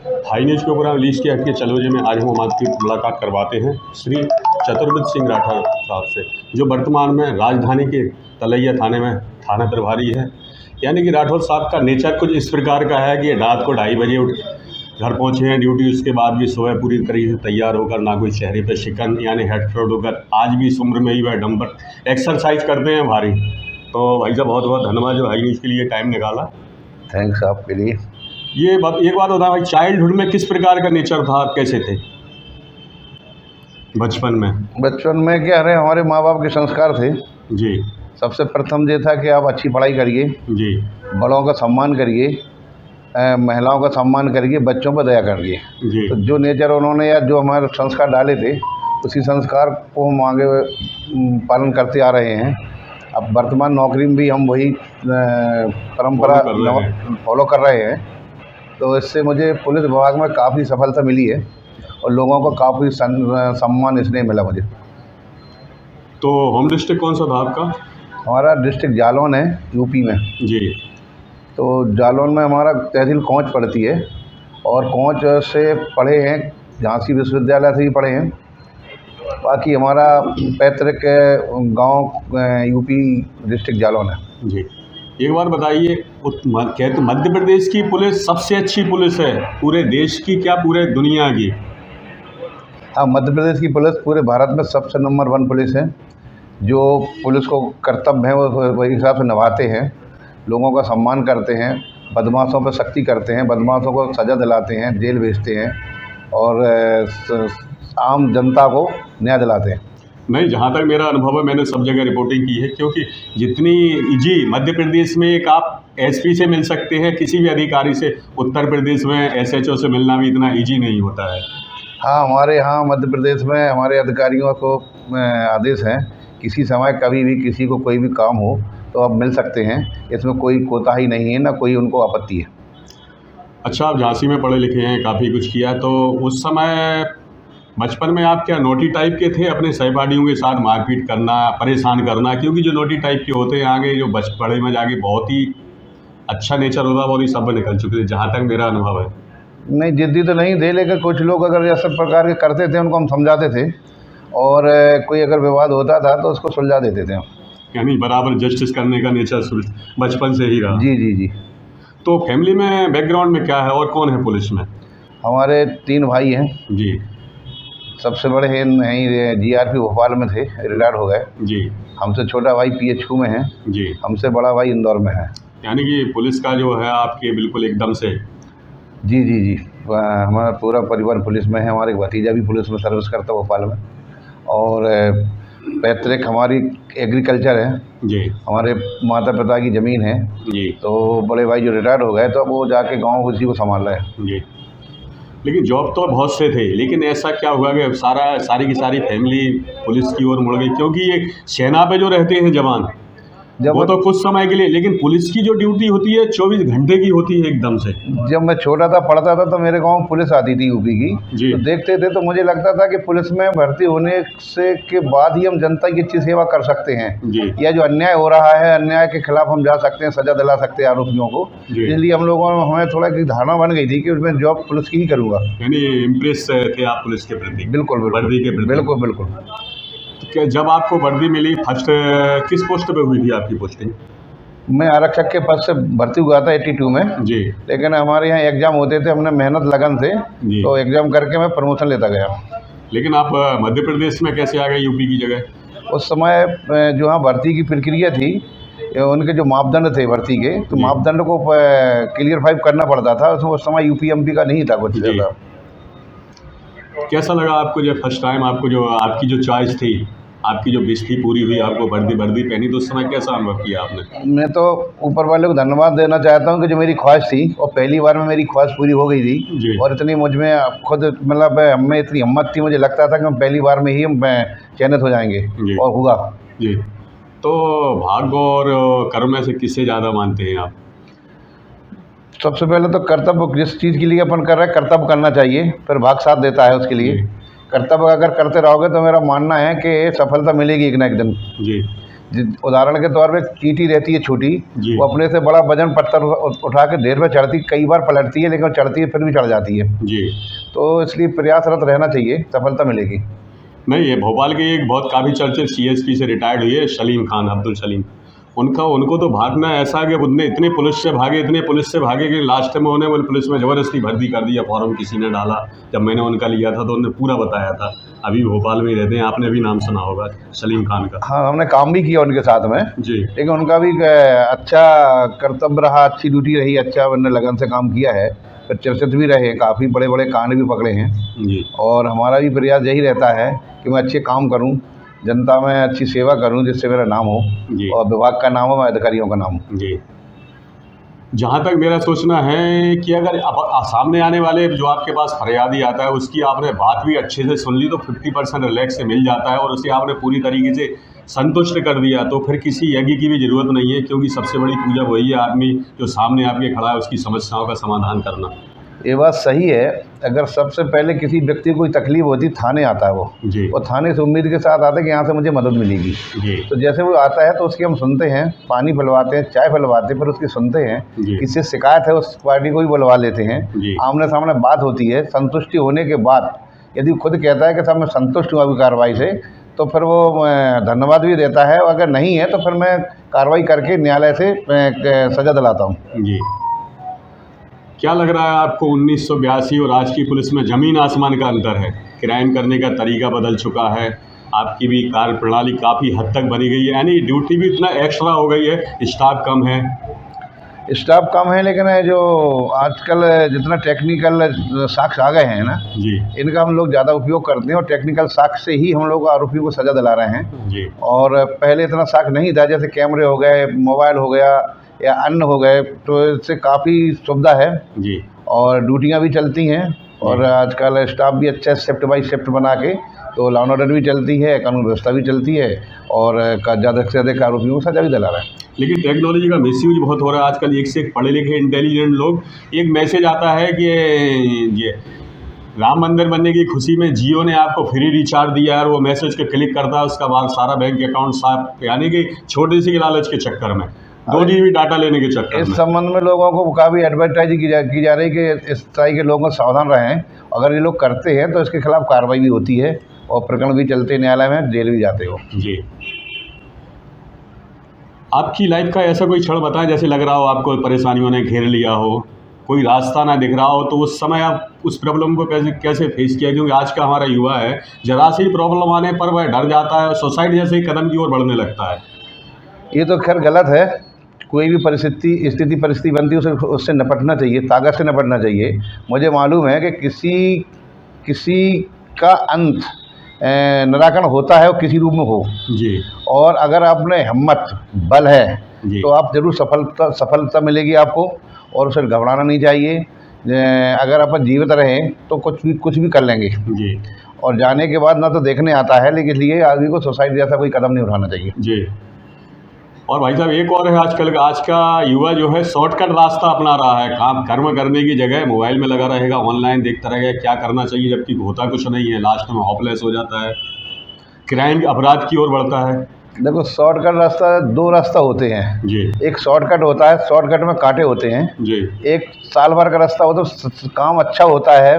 High news के programme lease के हट के चलो जी में आज हम आपकी मुलाकात करवाते हैं श्री चतुर्वेद सिंह राठौर साहब से, जो वर्तमान में राजधानी के तलैया थाने में थाना प्रभारी है। यानी कि राठौर साहब का नेचर कुछ इस प्रकार का है कि रात को 2:30 बजे घर पहुँचे हैं ड्यूटी, उसके बाद भी सुबह पूरी तरीके से तैयार होकर, ना कोई चेहरे पे शिकन यानी हेड फ्रॉड होकर, आज भी इस उम्र में ही वह डंबर एक्सरसाइज करते हैं भारी। तो भाई साहब बहुत बहुत धन्यवाद जो हाई न्यूज़ के लिए टाइम निकाला। थैंक्स आपके लिए। ये बात एक बात होता है भाई, चाइल्डहुड में किस प्रकार का नेचर था, आप कैसे थे बचपन में? बचपन में क्या रहे, हमारे माँ बाप के संस्कार थे जी सबसे प्रथम ये था कि आप अच्छी पढ़ाई करिए, जी बड़ों का सम्मान करिए, महिलाओं का सम्मान करिए, बच्चों पर दया करिए। जी तो जो नेचर उन्होंने या जो हमारे संस्कार डाले थे, उसी संस्कार को हम आगे पालन करते आ रहे हैं। अब वर्तमान नौकरी में भी हम वही परंपरा फॉलो कर रहे हैं। तो इससे मुझे पुलिस विभाग में काफ़ी सफलता मिली है और लोगों को काफ़ी सम्मान स्नेह मिला मुझे। तो होम डिस्ट्रिक्ट कौन सा था आपका? हमारा डिस्ट्रिक्ट जालौन है, यूपी में। जी। तो जालौन में हमारा तहसील कोंच पड़ती है और कोंच से पढ़े हैं, झांसी विश्वविद्यालय से ही पढ़े हैं। बाकी हमारा पैतृक गांव यूपी डिस्ट्रिक्ट जालौन है। जी, एक बार बताइए, कहते मध्य प्रदेश की पुलिस सबसे अच्छी पुलिस है पूरे देश की, क्या पूरे दुनिया की? हाँ, मध्य प्रदेश की पुलिस पूरे भारत में सबसे नंबर 1 पुलिस है। जो पुलिस को कर्तव्य है वो वही हिसाब से निभाते हैं, लोगों का सम्मान करते हैं, बदमाशों पर सख्ती करते हैं, बदमाशों को सज़ा दिलाते हैं, जेल भेजते हैं और आम जनता को न्याय दिलाते हैं। नहीं, जहाँ तक मेरा अनुभव है, मैंने सब जगह रिपोर्टिंग की है, क्योंकि जितनी जी मध्य प्रदेश में एक आप एसपी से मिल सकते हैं, किसी भी अधिकारी से, उत्तर प्रदेश में एसएचओ से मिलना भी इतना ईजी नहीं होता है। हाँ, हमारे यहाँ मध्य प्रदेश में हमारे अधिकारियों को आदेश हैं, किसी समय कभी भी किसी को कोई भी काम हो तो आप मिल सकते हैं, इसमें कोई कोताही नहीं है, ना कोई उनको आपत्ति है। अच्छा, आप झांसी में पढ़े लिखे हैं, काफ़ी कुछ किया, तो उस समय बचपन में आप क्या नोटी टाइप के थे, अपने सहपाठियों के साथ मारपीट करना, परेशान करना? क्योंकि जो नोटी टाइप के होते हैं आगे जो बड़े में जाके बहुत ही अच्छा नेचर होता है, बहुत ही सब निकल चुके थे, जहाँ तक मेरा अनुभव है। नहीं, जिद्दी तो नहीं थे, लेकिन कुछ लोग अगर ऐसे प्रकार के करते थे उनको हम समझाते थे और कोई अगर विवाद होता था तो उसको सुलझा देते थे हम। यानी बराबर जस्टिस करने का नेचर बचपन से ही रहा। जी जी जी। तो फैमिली में बैकग्राउंड में क्या है और कौन है पुलिस में? हमारे 3 भाई हैं जी। सबसे बड़े हैं यहीं जीआरपी भोपाल में थे, रिटायर हो गए। जी। हमसे छोटा भाई पीएचयू में है। जी। हमसे बड़ा भाई इंदौर में है। यानी कि पुलिस का जो है आपके बिल्कुल एकदम से। जी जी जी, हमारा पूरा परिवार पुलिस में है। हमारे एक भतीजा भी पुलिस में सर्विस करता है भोपाल में। और पैतृक हमारी एग्रीकल्चर है। जी। हमारे माता पिता की ज़मीन है। जी। तो बड़े भाई जो रिटायर हो गए तो अब वो जाके गाँव उसी को संभाल रहे हैं। जी। लेकिन जॉब तो बहुत से थे, लेकिन ऐसा क्या हुआ कि अब सारी की सारी फैमिली पुलिस की ओर मुड़ गई? क्योंकि ये सेना पे जो रहते हैं जवान, वो तो कुछ समय के लिए, लेकिन पुलिस की जो ड्यूटी होती है 24 घंटे की होती है एकदम से। जब मैं छोटा था, पढ़ता था, तो मेरे गांव में पुलिस आती थी यूपी की। जी। तो देखते थे तो मुझे लगता था कि पुलिस में भर्ती होने से के बाद ही हम जनता की अच्छी सेवा कर सकते हैं। जी। या जो अन्याय हो रहा है, अन्याय के खिलाफ हम जा सकते हैं, सजा दिला सकते हैं आरोपियों को। इसलिए हम लोगों में हमें थोड़ा की धारणा बन गई थी कि उसमें जॉब पुलिस की ही करूँगा। यानी इम्प्रेस थे आप पुलिस के प्रति? बिल्कुल, वर्दी के प्रति? बिल्कुल बिल्कुल। तो जब आपको वर्दी मिली, फर्स्ट किस पोस्ट पे हुई थी आपकी पोस्टिंग? मैं आरक्षक के पद से भर्ती हुआ था 82 में। जी। लेकिन हमारे यहाँ एग्ज़ाम होते थे, हमने मेहनत लगन से तो एग्ज़ाम करके मैं प्रमोशन लेता गया। लेकिन आप मध्य प्रदेश में कैसे आ गए यूपी की जगह? उस समय जो हाँ भर्ती की प्रक्रिया थी, उनके जो मापदंड थे भर्ती के, तो मापदंड को क्लियर 5 करना पड़ता था। उसमें उस समय यूपी एमपी का नहीं था कुछ ज़्यादा। कैसा लगा आपको जब फर्स्ट टाइम आपको जो आपकी जो चॉइस थी, आपकी जो विश थी पूरी हुई, आपको वर्दी पहनी, तो उस समय कैसा अनुभव किया आपने? मैं तो ऊपर वाले को धन्यवाद देना चाहता हूँ कि जो मेरी ख्वाहिश थी और पहली बार में मेरी ख्वाहिश पूरी हो गई थी। और इतनी मुझ में खुद मतलब हमें इतनी हिम्मत थी, मुझे लगता था कि हम पहली बार में ही हम चयनित हो जाएंगे और हुआ। जी। तो भाग्य और कर्म में से किससे ज़्यादा मानते हैं आप? सबसे पहले तो कर्तव्य, जिस चीज़ के लिए अपन कर रहे हैं कर्तव्य करना चाहिए, फिर भाग साथ देता है उसके लिए। कर्तव्य अगर करते रहोगे तो मेरा मानना है कि सफलता मिलेगी एक ना एक दिन। जी। उदाहरण के तौर पे चींटी रहती है छोटी, जी। वो अपने से बड़ा वजन पत्थर उठा के ढेर पे चढ़ती, कई बार पलटती है लेकिन चढ़ती है फिर भी चढ़ जाती है। जी। तो इसलिए प्रयासरत रहना चाहिए, सफलता मिलेगी। नहीं, ये भोपाल के एक बहुत काफ़ी चर्चित सीएसपी से रिटायर्ड हुई है सलीम खान, अब्दुल सलीम। उनको तो भागना ऐसा कि उनने इतने पुलिस से भागे कि लास्ट में उन्हें पुलिस में ज़बरदस्ती भर्ती कर दिया। फॉर्म किसी ने डाला, जब मैंने उनका लिया था तो उन्होंने पूरा बताया था। अभी भोपाल में ही रहते हैं, आपने भी नाम सुना होगा सलीम खान का। हाँ, हमने काम भी किया उनके साथ में जी। लेकिन उनका भी अच्छा कर्तव्य रहा, अच्छी ड्यूटी रही, अच्छा उन्होंने लगन से काम किया है, फिर चर्चित भी रहे, काफ़ी बड़े बड़े कांड भी पकड़े हैं। जी। और हमारा भी प्रयास यही रहता है कि मैं अच्छे काम करूं, जनता में अच्छी सेवा करूं, जिससे मेरा नाम हो जी। और विभाग का नाम हो, अधिकारियों का नाम हो। जी। जहाँ तक मेरा सोचना है कि अगर सामने आने वाले जो आपके पास फरियादी आता है उसकी आपने बात भी अच्छे से सुन ली तो 50% रिलैक्स से मिल जाता है, और उसे आपने पूरी तरीके से संतुष्ट कर दिया तो फिर किसी यज्ञ की भी ज़रूरत नहीं है, क्योंकि सबसे बड़ी पूजा वही है आदमी जो सामने आपके खड़ा है उसकी समस्याओं का समाधान करना। ये बात सही है। अगर सबसे पहले किसी व्यक्ति को कोई तकलीफ होती, थाने आता है वो, जी। और थाने से उम्मीद के साथ आता है कि यहाँ से मुझे मदद मिलेगी। जी। तो जैसे वो आता है तो उसकी हम सुनते हैं, पानी पिलवाते हैं, चाय पिलवाते हैं, फिर उसकी सुनते हैं, जी। किससे शिकायत है उस पार्टी को भी बुलवा लेते हैं, जी। आमने सामने बात होती है। संतुष्टि होने के बाद यदि खुद कहता है कि साहब मैं संतुष्ट हूँ अभी कार्रवाई से, तो फिर वो धन्यवाद भी देता है, और अगर नहीं है तो फिर मैं कार्रवाई करके न्यायालय से सजा दिलाता हूँ। जी। क्या लग रहा है आपको 1982 और आज की पुलिस में ज़मीन आसमान का अंतर है? क्राइम करने का तरीका बदल चुका है, आपकी भी कार्य प्रणाली काफ़ी हद तक बनी गई है, यानी ड्यूटी भी इतना एक्स्ट्रा हो गई है, स्टाफ कम है। स्टाफ कम है लेकिन जो आजकल जितना टेक्निकल साक्ष्य आ गए हैं ना, जी। इनका हम लोग ज़्यादा उपयोग करते हैं, और टेक्निकल साक्ष्य से ही हम लोग आरोपियों को सज़ा दिला रहे हैं। जी। और पहले इतना साक्ष्य नहीं था, जैसे कैमरे हो गए, मोबाइल हो गया या अन्य हो गए, तो इससे काफ़ी सुविधा है जी। और ड्यूटियाँ भी चलती हैं, और आजकल स्टाफ भी अच्छा शिफ्ट बाई शिफ्ट बना के, तो लॉ एंड ऑर्डर भी चलती है, कानून व्यवस्था भी चलती है, और ज़्यादा से ज़्यादा आरोपियों को सजा भी दिला रहा है। लेकिन टेक्नोलॉजी का मिसयूज बहुत हो रहा है आजकल। एक से एक पढ़े लिखे इंटेलिजेंट लोग, एक मैसेज आता है कि ये राम मंदिर बनने की खुशी में जियो ने आपको फ्री रिचार्ज दिया है, और वो मैसेज को क्लिक करता है, उसका बाद सारा बैंक अकाउंट साफ, यानी कि छोटी सी लालच के चक्कर में, 2 GB डाटा लेने के चक्कर इस में। संबंध में लोगों को काफ़ी एडवर्टाइजिंग की जा रही है कि इस तरह के लोगों को सावधान रहें। अगर ये लोग करते हैं तो इसके खिलाफ कार्रवाई भी होती है, और प्रकरण भी चलते हैं न्यायालय में, जेल भी जाते हो। जी। आपकी लाइफ का ऐसा कोई क्षण बताएं जैसे लग रहा हो आपको परेशानियों ने घेर लिया हो, कोई रास्ता ना दिख रहा हो, तो उस समय आप उस प्रॉब्लम को कैसे फेस किया? क्योंकि आज का हमारा युवा है, जरा सी प्रॉब्लम आने पर वह डर जाता है, सुसाइड जैसे ही कदम की ओर बढ़ने लगता है। ये तो खैर गलत है। कोई भी परिस्थिति बनती है उससे निपटना चाहिए, ताकत से निपटना चाहिए। मुझे मालूम है कि किसी का अंत निराकरण होता है, वो किसी रूप में हो। जी। और अगर आप में हिम्मत, बल है, जी। तो आप ज़रूर सफलता मिलेगी आपको, और उसे घबराना नहीं चाहिए। अगर अपन जीवित रहें तो कुछ भी कर लेंगे। जी। और जाने के बाद ना तो देखने आता है, लेकिन इसलिए आदमी को सुसाइड जैसा कोई कदम नहीं उठाना चाहिए। जी। और भाई साहब एक और है, आज का युवा जो है शॉर्टकट रास्ता अपना रहा है। काम कर्म करने की जगह मोबाइल में लगा रहेगा, ऑनलाइन देखता रहेगा क्या करना चाहिए, जबकि होता कुछ नहीं है, लास्ट में होपलेस हो जाता है, क्राइम अपराध की ओर बढ़ता है। देखो, शॉर्टकट रास्ता, 2 रास्ता होते हैं। जी। एक शॉर्टकट होता है, शॉर्टकट में कांटे होते हैं। जी। एक साल भर का रास्ता होता है, काम अच्छा होता है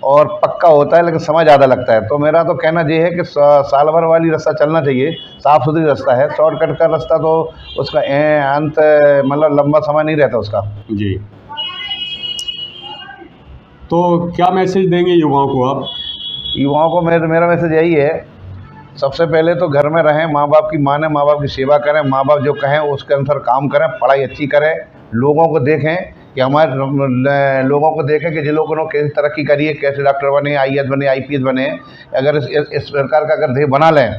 और पक्का होता है, लेकिन समय ज़्यादा लगता है। तो मेरा तो कहना ये है कि साल भर वाली रास्ता चलना चाहिए, साफ़ सुथरी रास्ता है। शॉर्टकट का रास्ता तो उसका अंत मतलब लंबा समय नहीं रहता उसका। जी। तो क्या मैसेज देंगे युवाओं को आप? युवाओं को मेरा मैसेज यही है, सबसे पहले तो घर में रहें, माँ बाप की मानें, माँ बाप की सेवा करें, माँ बाप जो कहें उसके अनुसार काम करें, पढ़ाई अच्छी करें, लोगों को देखें कि लोगों को देखें कि जिन लोगों ने कैसे तरक्की करी है, कैसे डॉक्टर बने, IAS बने, IPS बने। अगर इस प्रकार का अगर ध्येय बना लें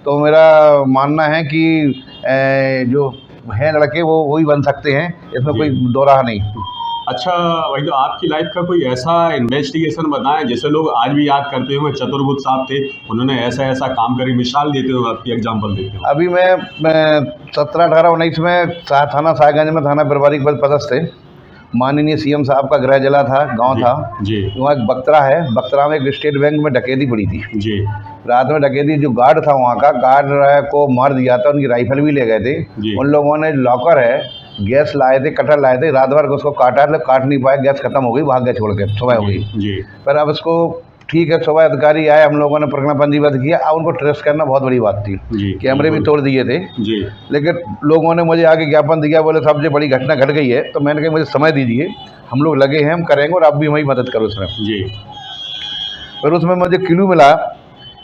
तो मेरा मानना है कि जो हैं लड़के वो वही बन सकते हैं, इसमें कोई दो राह नहीं। अच्छा भाई, तो आपकी लाइफ का कोई ऐसा इन्वेस्टिगेशन बताएं जैसे लोग आज भी याद करते हुए चतुर्भुज साहब थे, उन्होंने ऐसा काम करी, मिसाल देते हुए आपकी एग्जांपल देते हुए। अभी मैं 17, 18, 19 में थाना साहेबगंज में थाना प्रभारी के पद पदस्थ थे। माननीय सीएम साहब का गृह जिला था, गांव था। जी वहाँ एक बख्तरा है, बख्तरा में एक स्टेट बैंक में डकैती पड़ी थी। जी रात में डकैती, जो गार्ड था वहाँ का, गार्ड को मार दिया था, उनकी राइफल भी ले गए थे। जी। उन लोगों ने लॉकर है, गैस लाए थे, कटर लाए थे, रात भर उसको काटा, काट नहीं पाए, गैस खत्म हो गई, भाग गए छोड़ के, सुबह हो गई। जी पर अब इसको ठीक है, सुबह अधिकारी आए, हम लोगों ने प्रकरण पंजीबद्ध किया। अब उनको ट्रेस करना बहुत बड़ी बात थी। जी कैमरे भी तोड़ दिए थे, जी लेकिन लोगों ने मुझे आगे ज्ञापन दिया, बोले साहब जी बड़ी घटना घट गई है। तो मैंने कहा मुझे समय दीजिए, हम लोग लगे हैं, हम करेंगे और आप भी हमारी मदद करो उसमें। जी। फिर उसमें मुझे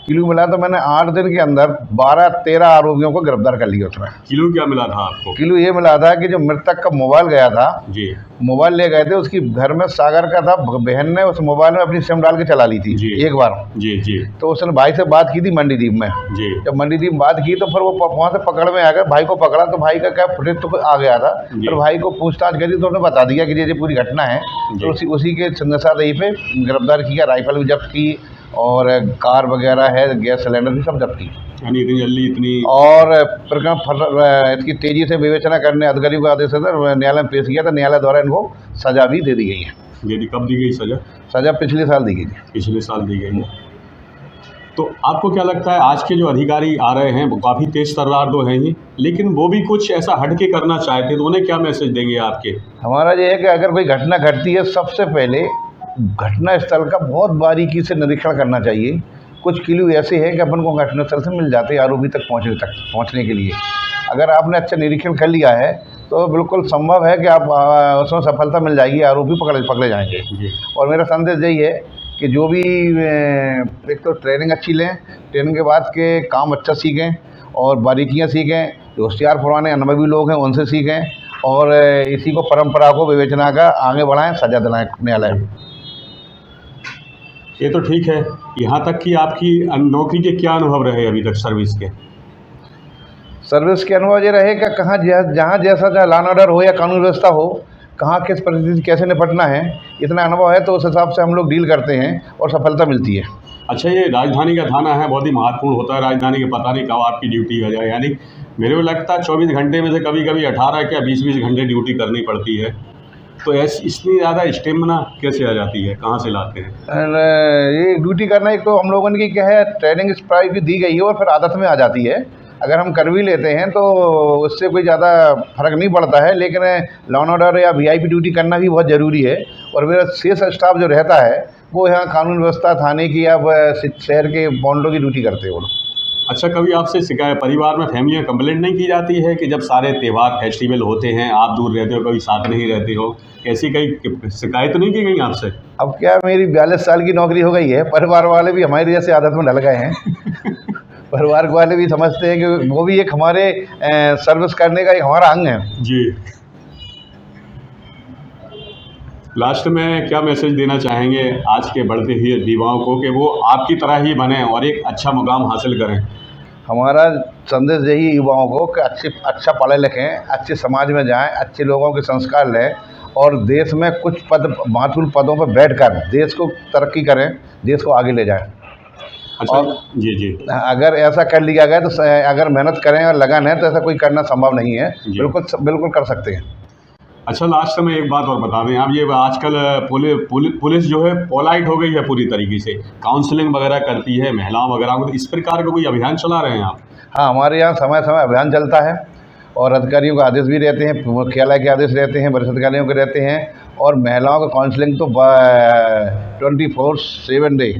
किलू मिला तो मैंने 8 दिन के अंदर 12-13 आरोपियों को गिरफ्तार कर लिया उसमें। किलो क्या मिला था आपको? किलू ये मिला था कि जो मृतक का मोबाइल गया था, जी मोबाइल ले गए थे, उसकी घर में सागर का था, बहन ने उस मोबाइल में अपनी सिम डाल के चला ली थी जी। एक बार। जी जी तो उसने भाई से बात की थी मंडीदीप में। जी जब मंडीदीप बात की तो फिर वो वहाँ से पकड़ में आ गया, भाई को पकड़ा तो भाई का क्या फुटेज तो आ गया था। जी। फिर भाई को पूछताछ करी तो उन्होंने बता दिया कि ये पूरी घटना है। जी। तो उसी के निशानदेही पे गिरफ्तार किया, राइफल भी जब्त की और कार वगैरह है, गैस सिलेंडर भी सब जब्त की। यानी इतनी जल्दी इतनी और प्रकरण इसकी तेजी से विवेचना करने अधिकारियों का आदेश है, न्यायालय में पेश किया था। न्यायालय द्वारा इनको सजा भी दे दी गई है। यदि कब दी गई सजा? सजा पिछले साल दी गई थी। पिछले साल दी गई है। तो आपको क्या लगता है आज के जो अधिकारी आ रहे हैं वो काफ़ी तेज तर्रार तो हैं ही, लेकिन वो भी कुछ ऐसा हटके करना चाहते तो उन्हें क्या मैसेज देंगे आपके? हमारा ये है कि अगर कोई घटना घटती है, सबसे पहले घटना स्थल का बहुत बारीकी से निरीक्षण करना चाहिए। कुछ क्लू ऐसे हैं कि अपन को घटना स्थल से मिल जाते हैं आरोपी तक पहुंचने के लिए। अगर आपने अच्छा निरीक्षण कर लिया है तो बिल्कुल संभव है कि आप उसमें सफलता मिल जाएगी, आरोपी पकड़े जाएंगे। और मेरा संदेश यही है कि जो भी एक तो ट्रेनिंग अच्छी लें, ट्रेनिंग के बाद के काम अच्छा सीखें और बारीकियाँ सीखें। जो होशियार पुराने अनुभवी लोग हैं उनसे सीखें और इसी को परंपरा को विवेचना का आगे बढ़ाएं, सजा दिलाएं न्यायालय। ये तो ठीक है। यहाँ तक कि आपकी नौकरी के क्या अनुभव रहे अभी तक सर्विस के? सर्विस के अनुभव ये रहे कि कहाँ जहाँ जैसा चाहे लॉ एंड ऑर्डर हो या कानून व्यवस्था हो, कहाँ किस परिस्थिति कैसे निपटना है, इतना अनुभव है तो उस हिसाब से हम लोग डील करते हैं और सफलता मिलती है। अच्छा, ये राजधानी का थाना है, बहुत ही महत्वपूर्ण होता है राजधानी के, पता नहीं कब आपकी ड्यूटी आ जाए। यानी मेरे को लगता है 24 घंटे में से कभी कभी 18 क्या 20-20 घंटे ड्यूटी करनी पड़ती है। तो ऐसी इतनी ज़्यादा स्टेमिना कैसे आ जाती है, कहाँ से लाते हैं? ये ड्यूटी करना एक तो हम लोगों की क्या है, ट्रेनिंग स्प्राइट भी दी गई है और फिर आदत में आ जाती है। अगर हम कर भी लेते हैं तो उससे कोई ज़्यादा फर्क नहीं पड़ता है, लेकिन लॉ एंड ऑर्डर या वीआईपी ड्यूटी करना भी बहुत ज़रूरी है। और मेरा शेष स्टाफ जो रहता है वो यहाँ कानून व्यवस्था थाने की या शहर के बाउंड्री की ड्यूटी करते हैं वो लोग। अच्छा, कभी आपसे शिकायत, परिवार में फैमिली में कंप्लेंट नहीं की जाती है कि जब सारे त्यौहार फेस्टिवल होते हैं आप दूर रहते हो, कभी साथ नहीं रहते हो, ऐसी कई शिकायत नहीं की गई आपसे? अब क्या, मेरी 42 साल की नौकरी हो गई है, परिवार वाले भी हमारी जैसे आदत में ढल गए हैं। परिवार वाले भी समझते हैं कि वो भी एक हमारे सर्विस करने का एक हमारा अंग है। जी। लास्ट में क्या मैसेज देना चाहेंगे आज के बढ़ते हुए युवाओं को कि वो आपकी तरह ही बने और एक अच्छा मुकाम हासिल करें? हमारा संदेश यही युवाओं को कि अच्छा पढ़े लिखें, अच्छे समाज में जाएं, अच्छे लोगों के संस्कार लें और देश में कुछ महत्वपूर्ण पदों पर बैठकर देश को तरक्की करें, देश को आगे ले जाएं। अच्छा। और जी जी। अगर ऐसा कर लिया गया तो अगर मेहनत करें और लगन है तो ऐसा कोई करना संभव नहीं है। बिल्कुल कर सकते हैं। अच्छा, लास्ट में एक बात और बता दें आप, ये आजकल पुलिस जो है पोलाइट हो गई है पूरी तरीके से, काउंसलिंग वगैरह करती है महिलाओं वगैरह को, तो इस प्रकार का कोई अभियान चला रहे हैं आप? हाँ, हमारे यहाँ समय समय अभियान चलता है और अधिकारियों के आदेश भी रहते हैं, मुख्यालय के आदेश रहते हैं, वरिष्ठ अधिकारियों के रहते हैं। और महिलाओं का काउंसलिंग तो 24/7 डे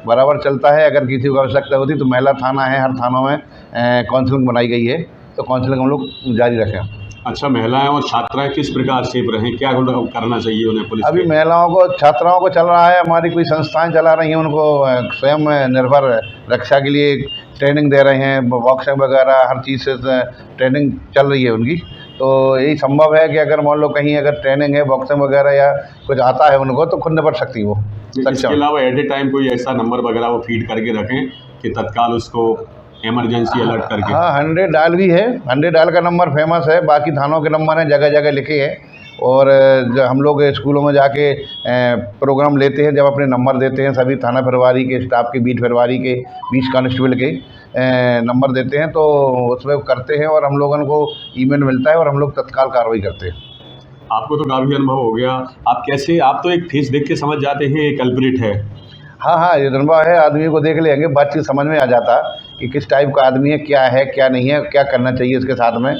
बराबर चलता है। अगर किसी को आवश्यकता होती तो महिला थाना है, हर थानों में काउंसलिंग बनाई गई है, तो काउंसलिंग हम लोग जारी रखें। अच्छा, महिलाएं और छात्राएं किस प्रकार सेफ रहें, क्या करना चाहिए उन्हें पुलिस? अभी महिलाओं को, छात्राओं को चल रहा है, हमारी कोई संस्थाएं चला रही हैं, उनको स्वयं निर्भर रक्षा के लिए ट्रेनिंग दे रहे हैं, बॉक्सिंग वगैरह हर चीज़ से ट्रेनिंग चल रही है उनकी। तो यही संभव है कि अगर मान लो कहीं अगर ट्रेनिंग है बॉक्सिंग वगैरह या कुछ आता है उनको तो खुद निपट सकती वो। इसके अलावा एट ए टाइम कोई ऐसा नंबर वगैरह वो फीड करके रखें कि तत्काल उसको इमरजेंसी अलर्ट करके? हाँ, 100 डायल भी है, 100 डायल का नंबर फेमस है, बाकी थानों के नंबर हैं जगह जगह लिखे हैं। और जब हम लोग स्कूलों में जाके प्रोग्राम लेते हैं, जब अपने नंबर देते हैं सभी थाना प्रभारी के, स्टाफ के, बीट प्रभारी के, 20 कांस्टेबल के नंबर देते हैं, तो उसमें करते हैं और हम लोगों को ईमेल मिलता है और हम लोग तत्काल कार्रवाई करते हैं। आपको तो काफ़ी अनुभव हो गया। आप कैसे, आप तो एक फेस देख के समझ जाते हैं ये कल्प्रिट है। हाँ हाँ, ये अनुभव है, आदमी को देख लेंगे, बातचीत समझ में आ जाता कि किस टाइप का आदमी है क्या नहीं है, क्या करना चाहिए इसके साथ में।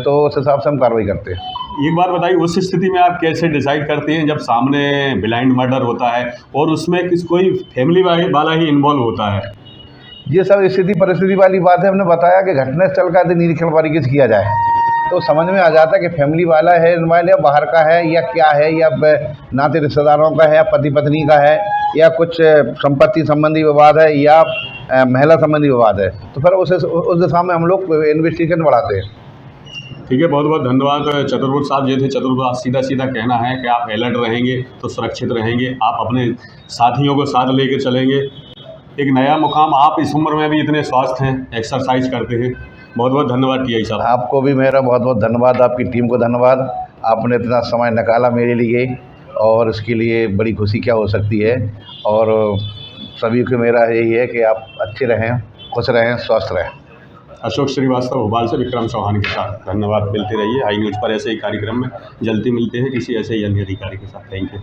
तो उस हिसाब से हम कार्रवाई करते हैं। एक बात बताइए, उस स्थिति में आप कैसे डिसाइड करते हैं जब सामने ब्लाइंड मर्डर होता है और उसमें कोई फैमिली वाला ही इन्वॉल्व होता है? ये सब स्थिति परिस्थिति वाली बात है। हमने बताया कि घटनास्थल का यदि निरीक्षण बारीकी से किया जाए तो समझ में आ जाता है कि फैमिली वाला है इन्वॉल्व, या बाहर का है, या क्या है, या नाते रिश्तेदारों का है, या पति पत्नी का है, या कुछ संपत्ति संबंधी विवाद है, या महिला संबंधी विवाद है। तो फिर उस दिशा में हम लोग इन्वेस्टिगेशन बढ़ाते हैं। ठीक है, बहुत बहुत धन्यवाद। चतुर्वेद साहब जो थे, चतुर्वेद सीधा सीधा कहना है कि आप अलर्ट रहेंगे तो सुरक्षित रहेंगे, आप अपने साथियों को साथ लेकर चलेंगे। एक नया मुकाम, आप इस उम्र में भी इतने स्वस्थ हैं, एक्सरसाइज करते हैं। बहुत बहुत धन्यवाद टीआई साहब। आपको भी मेरा बहुत बहुत धन्यवाद, आपकी टीम को धन्यवाद। आपने इतना समय निकाला मेरे लिए, और इसके लिए बड़ी खुशी क्या हो सकती है। और सभी को मेरा यही है कि आप अच्छे रहें, खुश रहें, स्वस्थ रहें। अशोक श्रीवास्तव, भोपाल से विक्रम चौहान के साथ। धन्यवाद, मिलते रहिए हाई न्यूज़ पर ऐसे ही कार्यक्रम में। जल्दी मिलते हैं किसी ऐसे ही अन्य अधिकारी के साथ। Thank you.